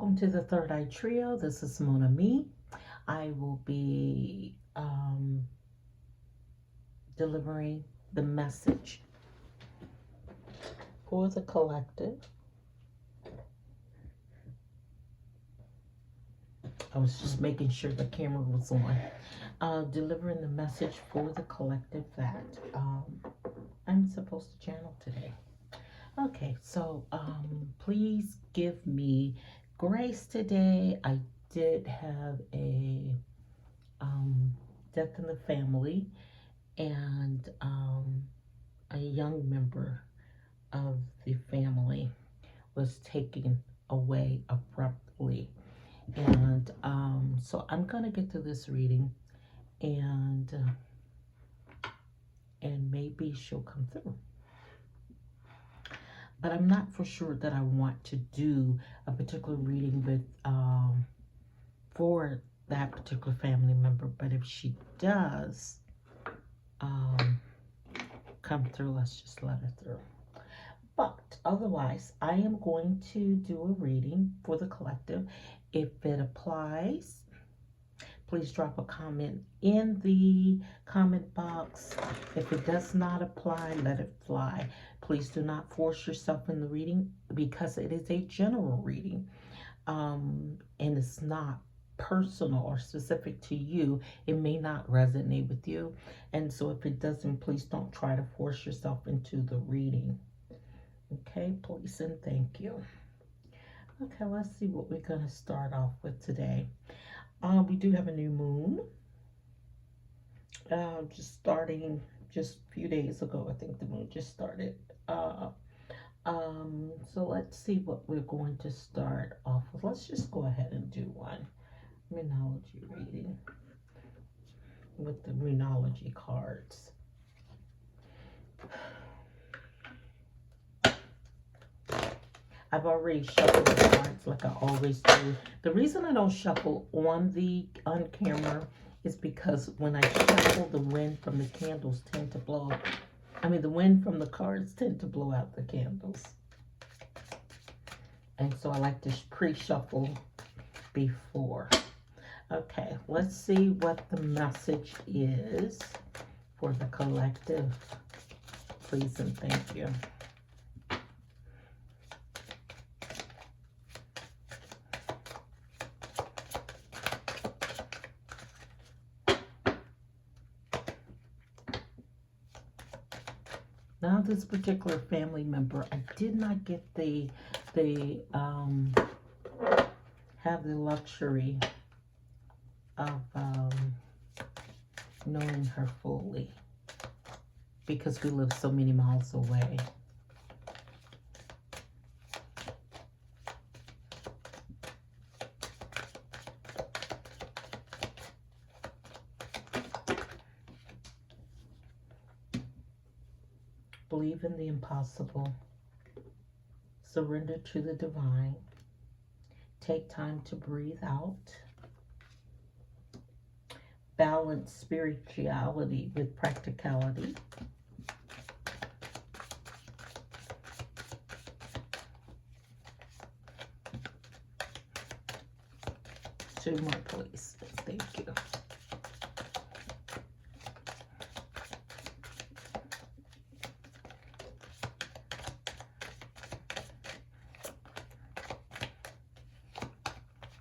Welcome to the Third Eye Trio. This is Moonology. I will be delivering the message for the collective. I was just making sure the camera was on. Delivering the message for the collective that I'm supposed to channel today. Okay, so please give me grace today. I did have a death in the family, and a young member of the family was taken away abruptly. And so I'm gonna get to this reading, and maybe she'll come through. But I'm not for sure that I want to do a particular reading with for that particular family member. But if she does come through, let's just let her through. But otherwise, I am going to do a reading for the collective. If it applies, please drop a comment in the comment box. If it does not apply, let it fly. Please do not force yourself in the reading, because it is a general reading, and it's not personal or specific to you. It may not resonate with you, and so if it doesn't, please don't try to force yourself into the reading. Okay, please and thank you. Okay, let's see what we're going to start off with today. We do have a new moon. Just starting just a few days ago, I think the moon just started. So let's see what we're going to start off with. Let's just go ahead and do one Moonology reading with the Moonology cards. I've already shuffled the cards like I always do. The reason I don't shuffle on camera is because when I shuffle, the wind from the candles tend to blow. The wind from the cards tend to blow out the candles. And so I like to pre-shuffle before. Okay, let's see what the message is for the collective. Please and thank you. Now, this particular family member, I did not get have the luxury of knowing her fully, because we live so many miles away. Believe in the impossible. Surrender to the divine. Take time to breathe out. Balance spirituality with practicality. Two more, please. Thank you.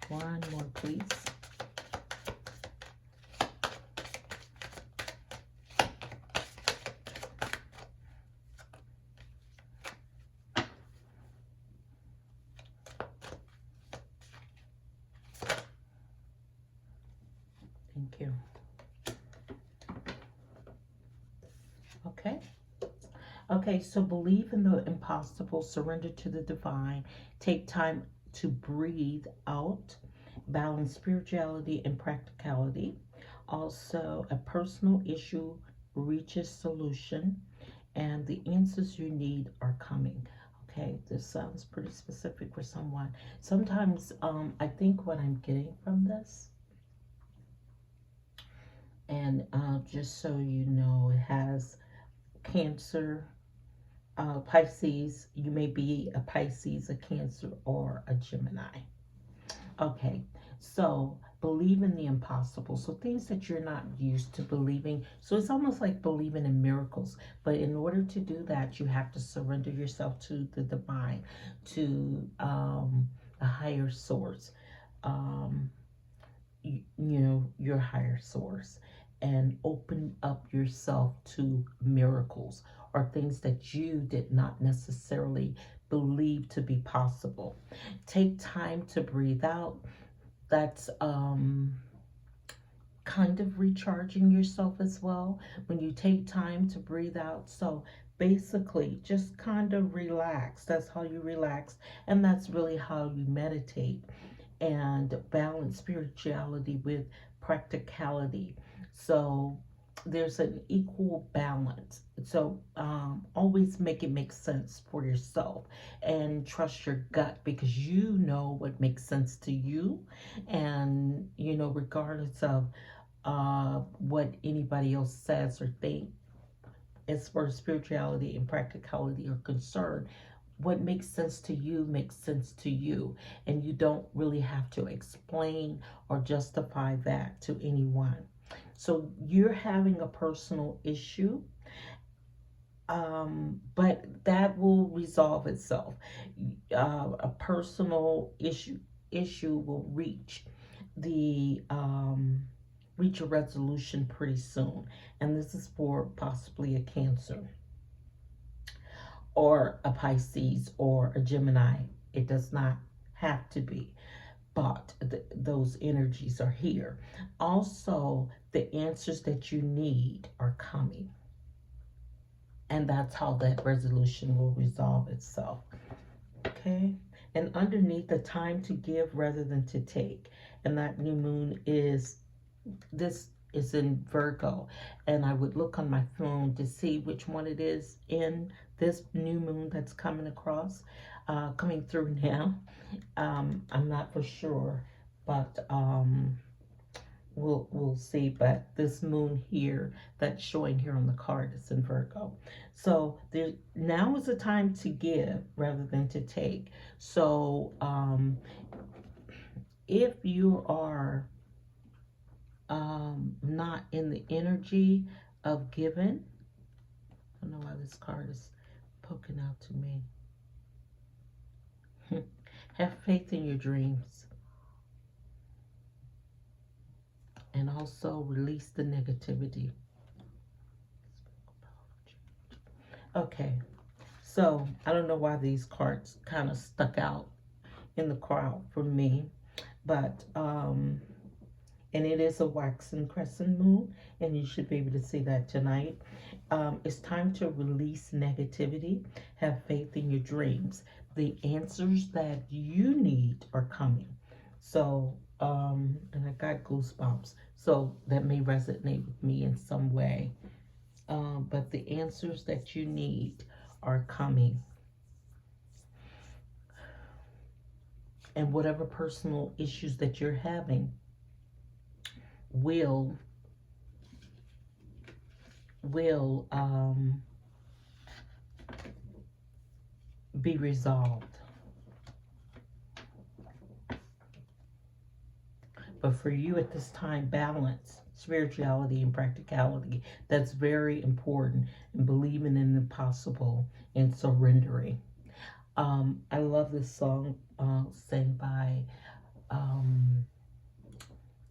One more, please. Thank you. Okay, so believe in the impossible, surrender to the divine, take time to breathe out, balance spirituality and practicality. Also, a personal issue reaches solution, and the answers you need are coming. Okay, this sounds pretty specific for someone. Sometimes I think what I'm getting from this, and just so you know, it has Cancer, Pisces. You may be a Pisces, a Cancer, or a Gemini. Okay, so believe in the impossible. So things that you're not used to believing. So it's almost like believing in miracles. But in order to do that, you have to surrender yourself to the divine, to a higher source. Um, your higher source, and open up yourself to miracles or things that you did not necessarily believe to be possible. Take time to breathe out. That's kind of recharging yourself as well when you take time to breathe out. So basically just kind of relax. That's how you relax, and that's really how you meditate and balance spirituality with practicality. So there's an equal balance. So always make it make sense for yourself, and trust your gut, because you know what makes sense to you. And regardless of what anybody else says or think, as far as spirituality and practicality are concerned, what makes sense to you makes sense to you, and you don't really have to explain or justify that to anyone. So you're having a personal issue, but that will resolve itself. A personal issue will the reach a resolution pretty soon, and this is for possibly a Cancer or a Pisces or a Gemini. It does not have to be, but those energies are here. Also, the answers that you need are coming, and that's how that resolution will resolve itself. Okay? And underneath, the time to give rather than to take. And that new moon this is in Virgo, and I would look on my phone to see which one it is in this new moon that's coming through now. I'm not for sure, but we'll see. But this moon here that's showing here on the card is in Virgo. So there now is the time to give rather than to take. So if you are not in the energy of giving, I don't know why this card is poking out to me. Have faith in your dreams, and also release the negativity. Okay, so I don't know why these cards kind of stuck out in the crowd for me, but and it is a waxing crescent moon, and you should be able to see that tonight. It's time to release negativity. Have faith in your dreams. The answers that you need are coming. So, and I got goosebumps. So that may resonate with me in some way. But the answers that you need are coming. And whatever personal issues that you're having will be resolved. But for you at this time, balance, spirituality, and practicality. That's very important. And believing in the possible and surrendering. I love this song sang by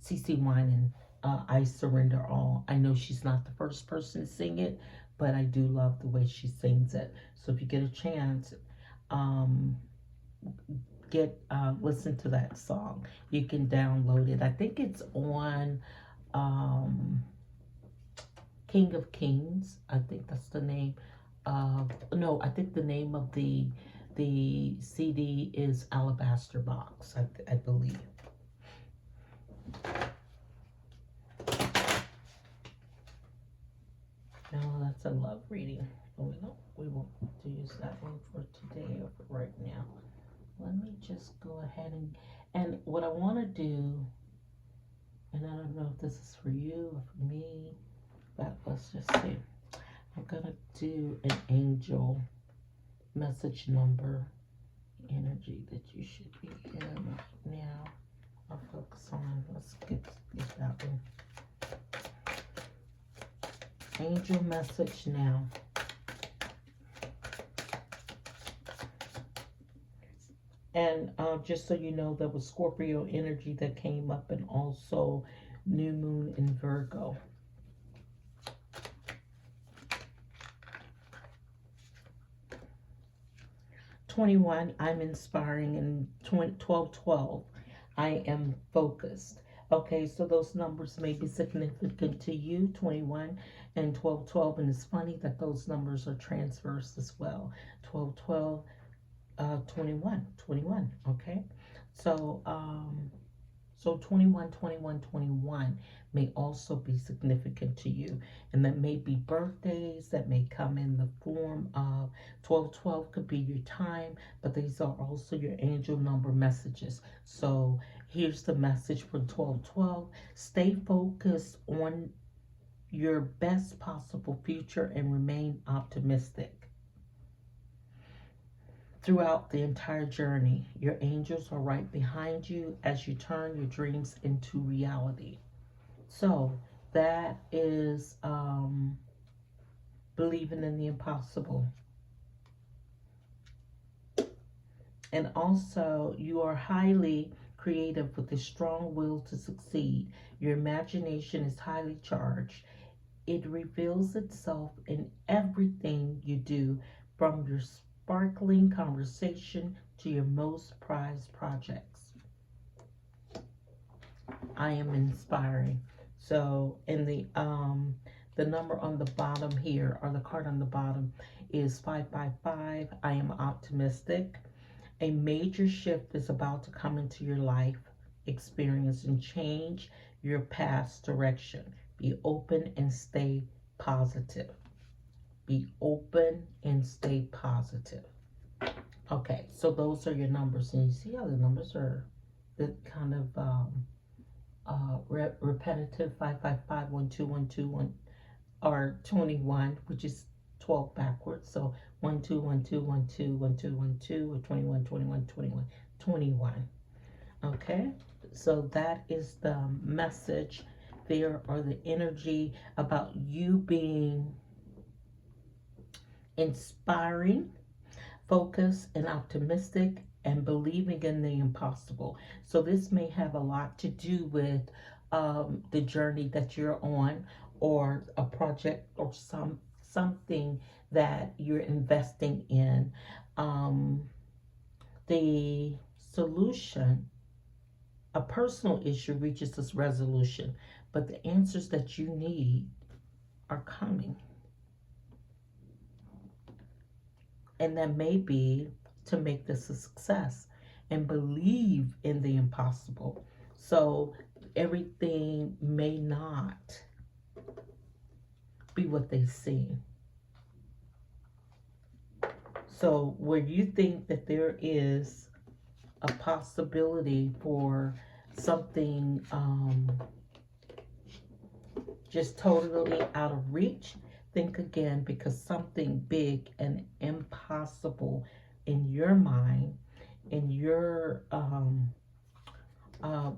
CeCe Winans. I Surrender All. I know she's not the first person to sing it, but I do love the way she sings it. So if you get a chance, listen to that song. You can download it. I think it's on King of Kings. I think that's the name of, no, I think the name of the CD is Alabaster Box, I believe. No, that's a love reading. Oh, we won't use that one for today or for right now. Let me just go ahead and what I want to do, and I don't know if this is for you or for me, but let's just see. I'm gonna do an angel message number energy that you should be in right now. I'll focus on. Let's get that one. Angel message now. And just so you know, there was Scorpio energy that came up, and also new moon in Virgo. '21, I'm inspiring, and 12:12, I am focused. Okay, so those numbers may be significant to you, 21 and 12:12, and it's funny that those numbers are transverse as well. 12:12, 21, okay? So, so 21, 21, 21 may also be significant to you. And that may be birthdays that may come in the form of 1212 could be your time, but these are also your angel number messages. So here's the message for 1212. Stay focused on your best possible future and remain optimistic. Throughout the entire journey, your angels are right behind you as you turn your dreams into reality. So that is believing in the impossible. And also, you are highly creative with a strong will to succeed. Your imagination is highly charged. It reveals itself in everything you do, from your sparkling conversation to your most prized projects. I am inspiring. So in the number on the bottom here, or the card on the bottom, is 555. I am optimistic. A major shift is about to come into your life experience and change your past direction. Be open and stay positive. Be open and stay positive. Okay, so those are your numbers, and you see how the numbers are the kind of repetitive. 555, 1212, 1, or 21, which is 12 backwards. So 12, 12, 12, 12, 12, or 21, 21, 21, 21. Okay, so that is the message there, or the energy about you being inspiring, focused, and optimistic, and believing in the impossible. So this may have a lot to do with the journey that you're on, or a project, or something that you're investing in. The solution, a personal issue, reaches its resolution, but the answers that you need are coming. And that may be to make this a success, and believe in the impossible. So everything may not be what they seem. So where you think that there is a possibility for something just totally out of reach, think again, because something big and impossible in your mind, in your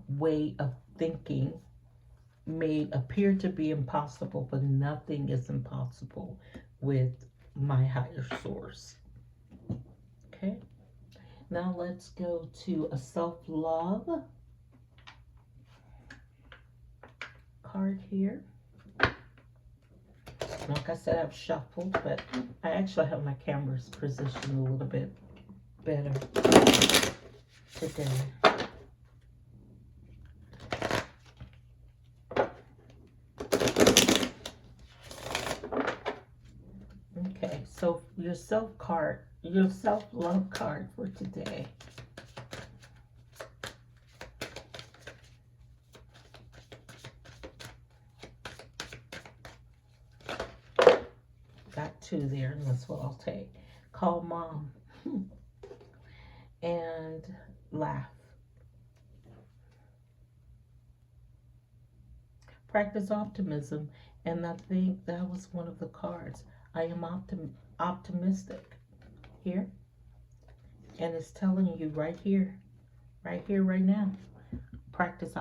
way of thinking, may appear to be impossible, but nothing is impossible with my higher source. Okay, now let's go to a self-love card here. Like I said, I've shuffled, but I actually have my cameras positioned a little bit better today. Okay, so your self-love card for today. Got two there, and that's what I'll take. Call mom and laugh. Practice optimism, and I think that was one of the cards. I am optimistic here, and it's telling you right here, right now. practice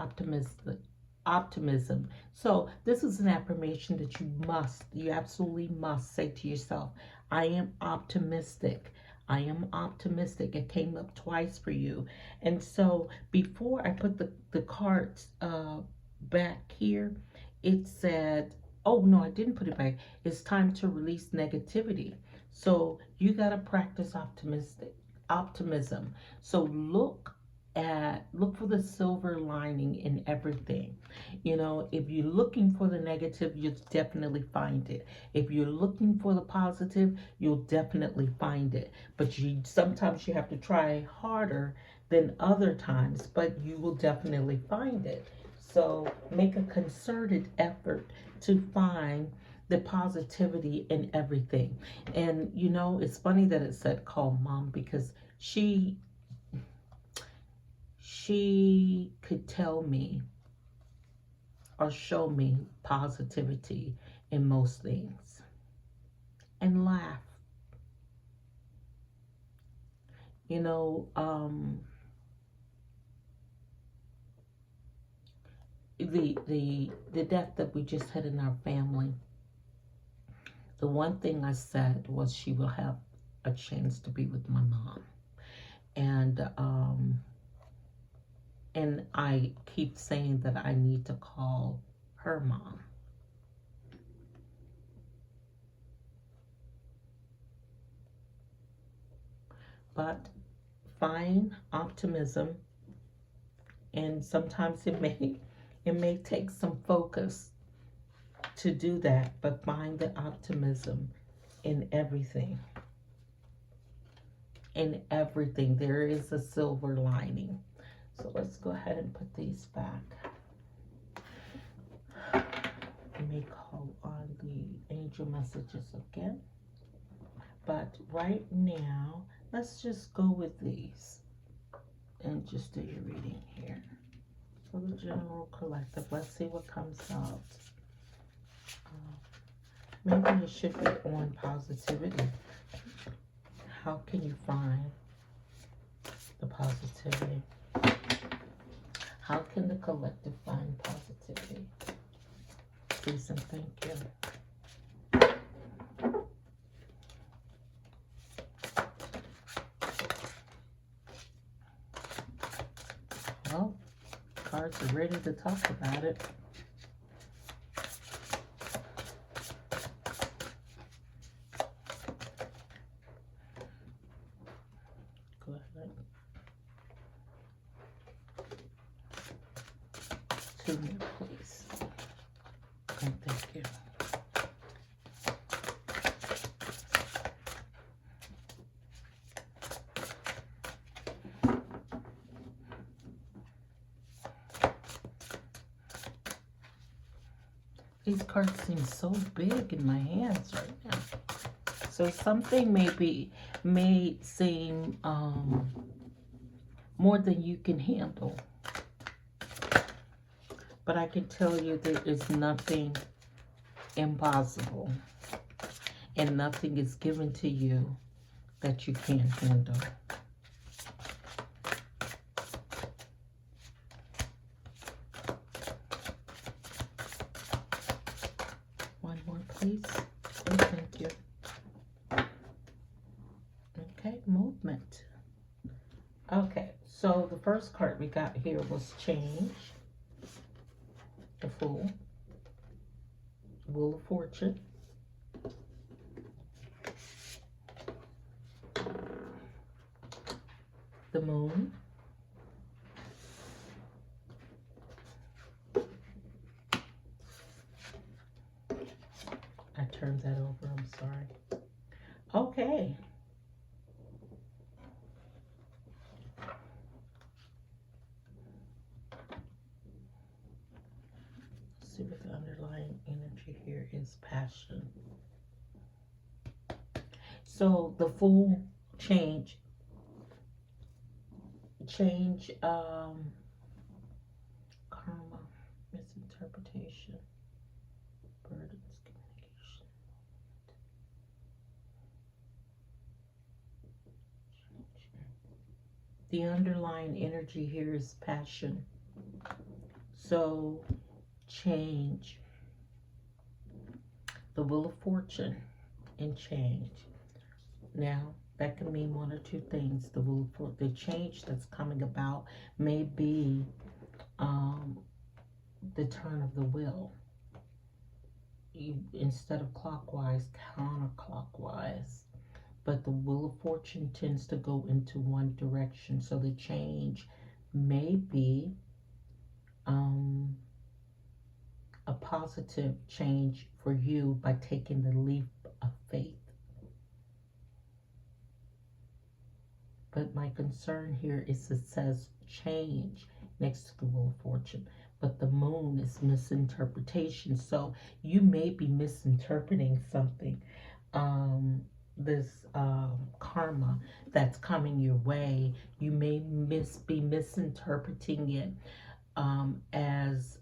optimism. So this is an affirmation that you absolutely must say to yourself. I am optimistic. I am optimistic. It came up twice for you. And so before I put the cards back here, it said, oh no, I didn't put it back. It's time to release negativity. So you got to practice optimism. So look for the silver lining in everything. You know, if you're looking for the negative, you'll definitely find it. If you're looking for the positive, you'll definitely find it. But sometimes you have to try harder than other times, but you will definitely find it. So make a concerted effort to find the positivity in everything. And you know, it's funny that it said call mom, because she could tell me or show me positivity in most things and laugh. You know, the death that we just had in our family, the one thing I said was she will have a chance to be with my mom. And I keep saying that I need to call her mom. But find optimism, and sometimes it may take some focus to do that, but find the optimism in everything. In everything, there is a silver lining. So let's go ahead and put these back. I may call on the angel messages again, but right now, let's just go with these and just do your reading here. For the general collective, let's see what comes out. Maybe it should be on positivity. How can you find the positivity? How can the collective find positivity? Please and thank you. Well, cards are ready to talk about it. Go ahead. 2 more, please. And thank you. These cards seem so big in my hands right now. So something may seem more than you can handle. But I can tell you there is nothing impossible. And nothing is given to you that you can't handle. One more, please. And thank you. Okay, movement. Okay, so the first card we got here was change. The Fool. Wheel of Fortune. The Moon. I turned that over, I'm sorry. Okay. Let's see what the underlying energy here is. Passion. So the Fool, change, karma, misinterpretation, burdens, communication. The underlying energy here is passion. So change, the Wheel of Fortune and change. Now, that can mean one or two things. The change that's coming about may be um, the turn of the wheel. Instead of clockwise, counterclockwise. But the Wheel of Fortune tends to go into one direction. So the change may be um, a positive change for you by taking the leap of faith. But my concern here is it says change next to the Wheel of Fortune. But the moon is misinterpretation. So you may be misinterpreting something. This karma that's coming your way, you may be misinterpreting it as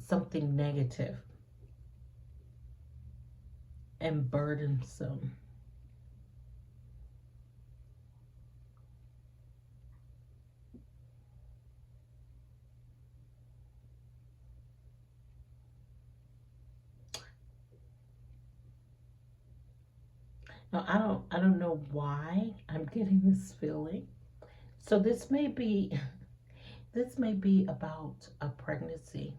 something negative and burdensome. Now I don't know why I'm getting this feeling. So this may be about a pregnancy.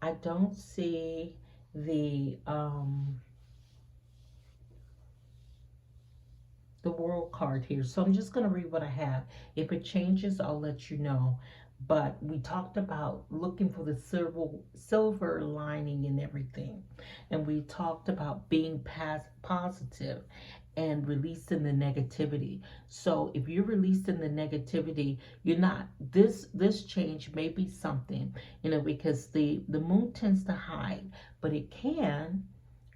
I don't see the world card here. So I'm just going to read what I have. If it changes, I'll let you know. But we talked about looking for the silver lining in everything. And we talked about being positive and releasing the negativity. So if you're releasing the negativity, you're not, this change may be something, because the moon tends to hide, but it can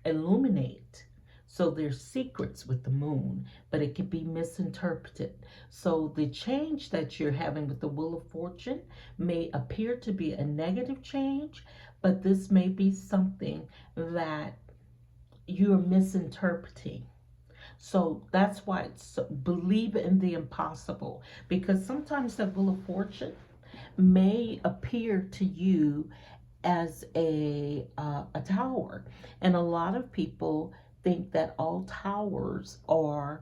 illuminate. So there's secrets with the moon, but it can be misinterpreted. So the change that you're having with the Wheel of Fortune may appear to be a negative change, but this may be something that you're misinterpreting. So that's why it's believe in the impossible, because sometimes the Wheel of Fortune may appear to you as a tower, and a lot of people think that all towers are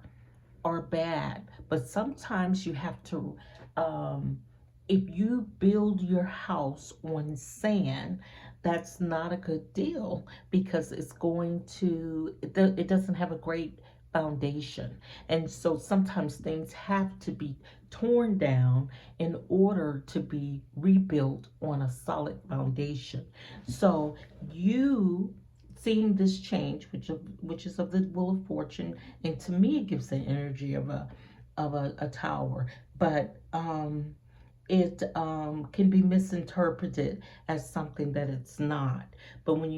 bad, but sometimes you have to if you build your house on sand, that's not a good deal, because it's going to it doesn't have a great foundation. And so sometimes things have to be torn down in order to be rebuilt on a solid foundation. So you seeing this change, which is of the Wheel of Fortune, and to me it gives the energy of a tower, but it can be misinterpreted as something that it's not. But when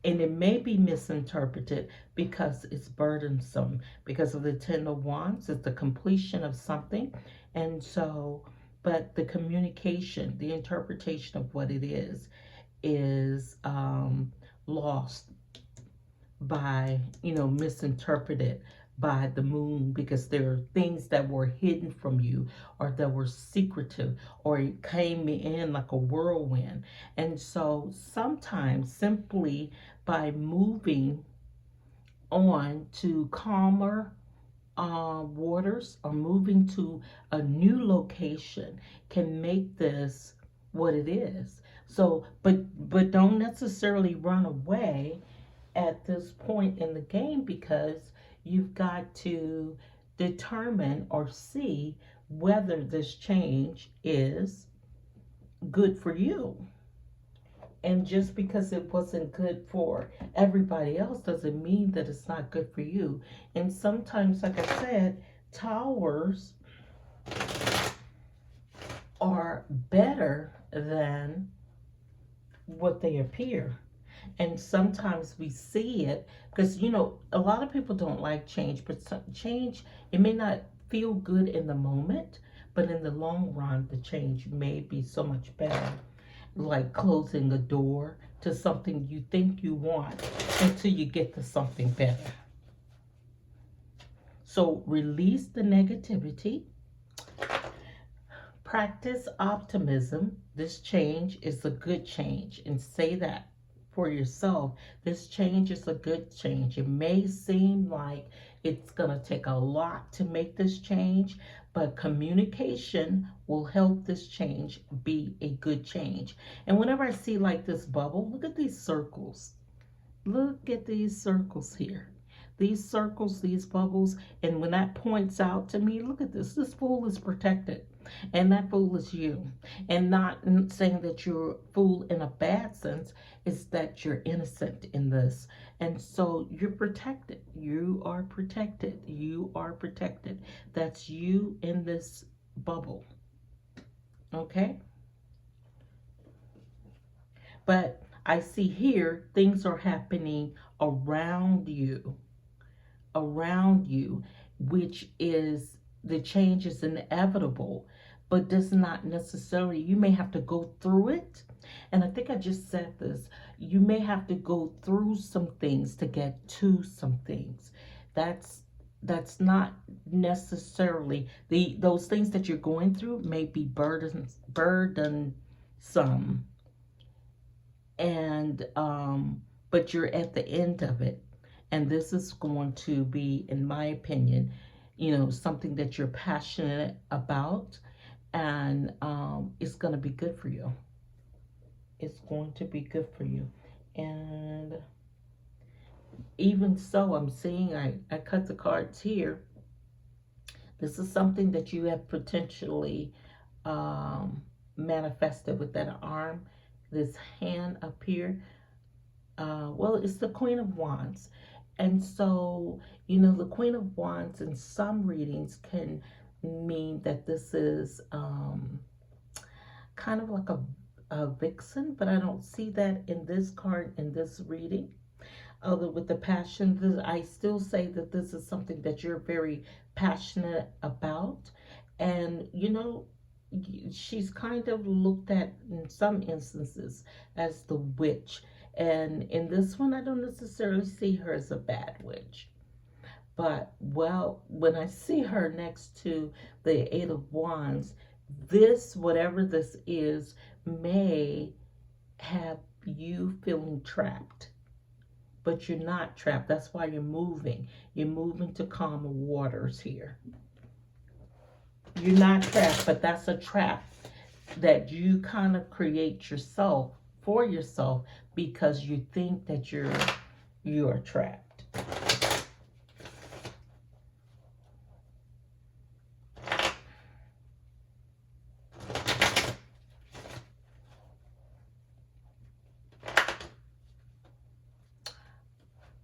and it may be misinterpreted because it's burdensome, because of the Ten of Wands. It's the completion of something. And so, but the communication, the interpretation of what it is lost by, misinterpreted by the moon, because there are things that were hidden from you, or that were secretive, or it came in like a whirlwind. And so sometimes simply by moving on to calmer waters, or moving to a new location, can make this what it is. So but don't necessarily run away at this point in the game, because you've got to determine or see whether this change is good for you. And just because it wasn't good for everybody else doesn't mean that it's not good for you. And sometimes, like I said, towers are better than what they appear. And sometimes we see it because, a lot of people don't like change, but change, it may not feel good in the moment, but in the long run, the change may be so much better. Like closing a door to something you think you want until you get to something better. So release the negativity Practice optimism. This change is a good change, and say that for yourself. This change is a good change. It may seem like it's going to take a lot to make this change, but communication will help this change be a good change. And whenever I see like this bubble, look at these circles. Look at these circles here. These circles, these bubbles, and when that points out to me, look at this. This fool is protected, and that fool is you. And not saying that you're a fool in a bad sense, it's that you're innocent in this. And so you're protected. You are protected. You are protected. That's you in this bubble. Okay? But I see here things are happening around you, which is the change is inevitable, but does not necessarily, you may have to go through it. And I think I just said this, you may have to go through some things to get to some things. That's not necessarily those things that you're going through may be burdensome, and but you're at the end of it, and this is going to be, in my opinion, something that you're passionate about, and it's going to be good for you. It's going to be good for you. And even so, I'm seeing, I cut the cards here. This is something that you have potentially manifested with that arm, this hand up here. Well, it's the Queen of Wands. And so, the Queen of Wands in some readings can mean that this is kind of like a vixen, but I don't see that in this card, in this reading. Although with the passion, I still say that this is something that you're very passionate about. And, she's kind of looked at in some instances as the witch. And in this one, I don't necessarily see her as a bad witch. But, well, when I see her next to the Eight of Wands, whatever this is, may have you feeling trapped. But you're not trapped. That's why you're moving. You're moving to calmer waters here. You're not trapped, but that's a trap that you kind of create yourself, for yourself, because you think that you're trapped.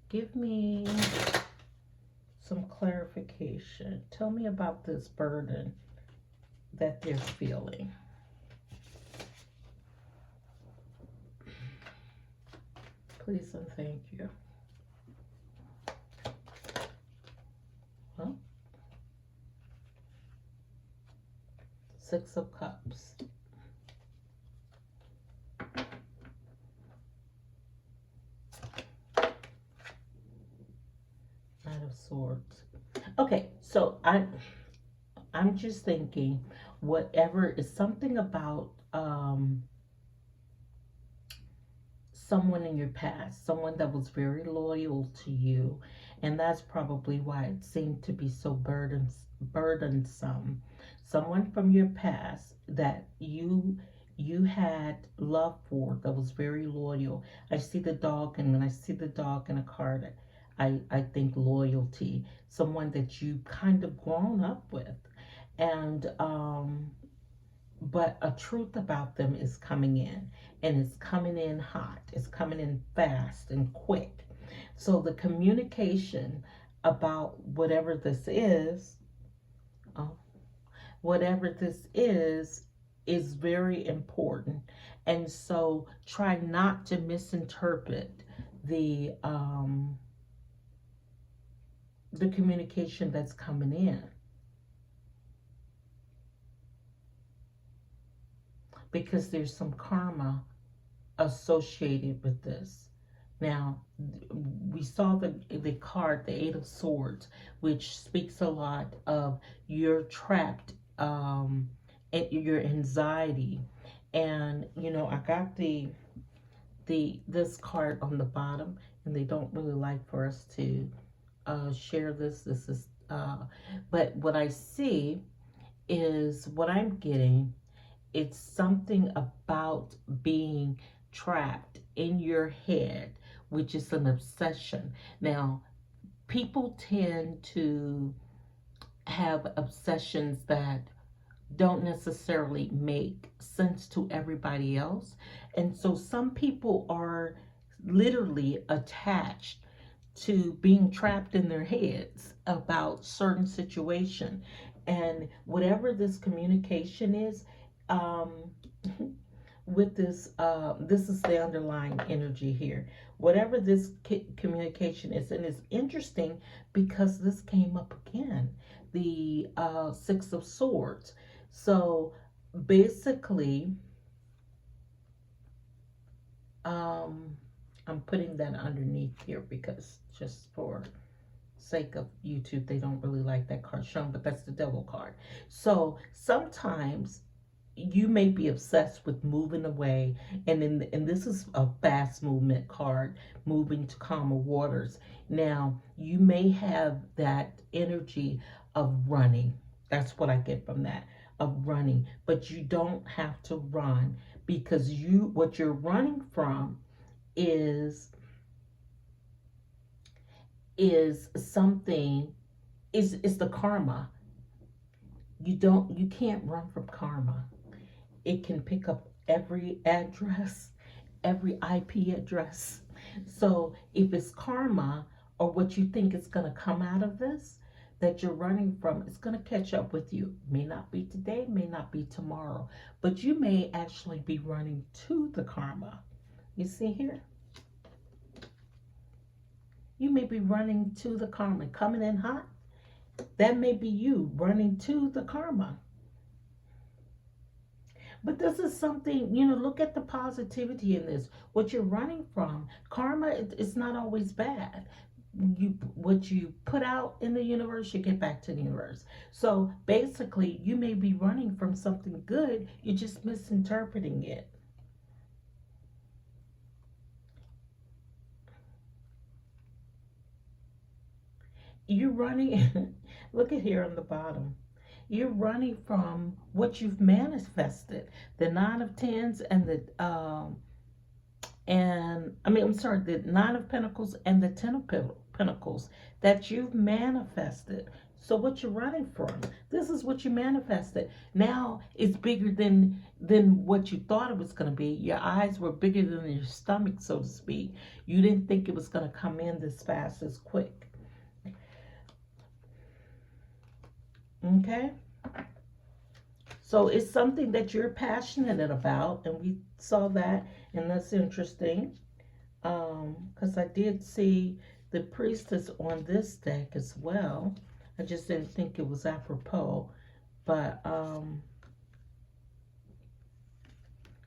Give me some clarification. Tell me about this burden that they're feeling. Please and thank you. Well, Six of Cups. Knight of Swords. Okay, so I'm just thinking, whatever is something about someone in your past, someone that was very loyal to you, and that's probably why it seemed to be so burdensome. Someone from your past that you had love for, that was very loyal. I see the dog, and when I see the dog in a card, I think loyalty. Someone that you kind of grown up with, and but a truth about them is coming in, and it's coming in hot, it's coming in fast and quick. So the communication about whatever this is, whatever this is very important. And so try not to misinterpret the communication that's coming in, because there's some karma associated with this. Now, we saw the card, the Eight of Swords, which speaks a lot of you're trapped and your anxiety. And I got this card on the bottom, and they don't really like for us to share this. This is but what I see is what I'm getting. It's something about being trapped in your head, which is an obsession. Now, people tend to have obsessions that don't necessarily make sense to everybody else. And so some people are literally attached to being trapped in their heads about certain situation. And whatever this communication is, um, with this is the underlying energy here. Whatever this communication is, and it's interesting because this came up again, the Six of Swords. So basically, um, I'm putting that underneath here because just for sake of YouTube, they don't really like that card shown, but that's the Devil card. So sometimes you may be obsessed with moving away, and this is a fast movement card, moving to calmer waters. Now you may have that energy of running. That's what I get from that, of running. But you don't have to run, because what you're running from is something, is the karma. You can't run from karma. It can pick up every address, every IP address. So if it's karma, or what you think is going to come out of this that you're running from, it's going to catch up with you. May not be today, may not be tomorrow, but you may actually be running to the karma. You see here? You may be running to the karma, coming in hot. That may be you running to the karma. But this is something, look at the positivity in this. What you're running from, karma, it's not always bad. What you put out in the universe, you get back to the universe. So basically, you may be running from something good, you're just misinterpreting it. You're running, look at here on the bottom. You're running from what you've manifested. The Nine of Tens and I'm sorry, the Nine of Pentacles and the Ten of Pentacles that you've manifested. So what you're running from, this is what you manifested. Now it's bigger than what you thought it was going to be. Your eyes were bigger than your stomach, so to speak. You didn't think it was going to come in this fast, as quick. Okay? So it's something that you're passionate about, and we saw that, and that's interesting. Because I did see the Priestess on this deck as well. I just didn't think it was apropos. But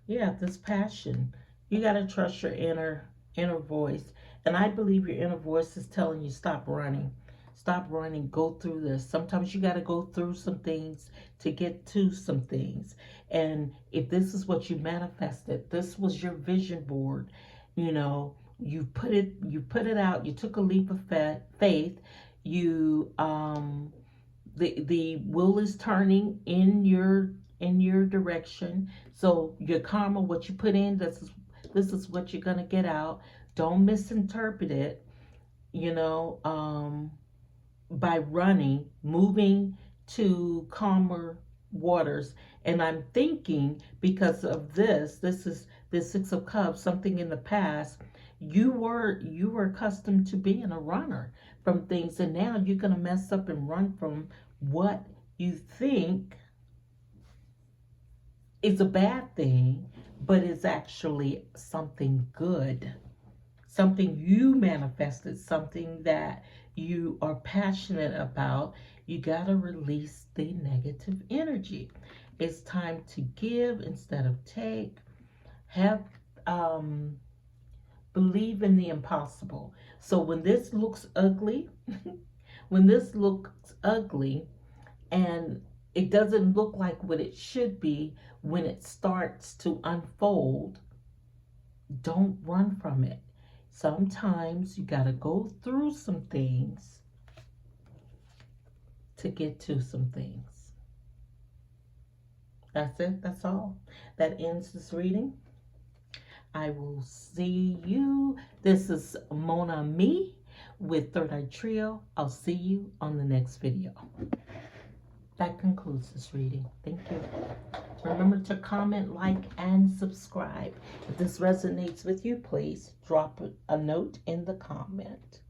yeah, this passion. You gotta trust your inner voice. And I believe your inner voice is telling you, stop running. Stop running, go through this. Sometimes you got to go through some things to get to some things. And if this is what you manifested, this was your vision board, you put it out, you took a leap of faith, you the wheel is turning in your direction. So your karma, what you put in, this is what you're going to get out. Don't misinterpret it, by running, moving to calmer waters. And I'm thinking, because of this is the Six of Cups, something in the past, you were accustomed to being a runner from things, and now you're going to mess up and run from what you think is a bad thing, but it's actually something good. Something you manifested, something that you are passionate about. You got to release the negative energy. It's time to give instead of take. Have believe in the impossible. So when this looks ugly, when this looks ugly, and it doesn't look like what it should be when it starts to unfold, don't run from it. Sometimes you got to go through some things to get to some things. That's it. That's all. That ends this reading. I will see you. This is Mona Me with Third Eye Trio. I'll see you on the next video. That concludes this reading. Thank you. Remember to comment, like, and subscribe. If this resonates with you, please drop a note in the comment.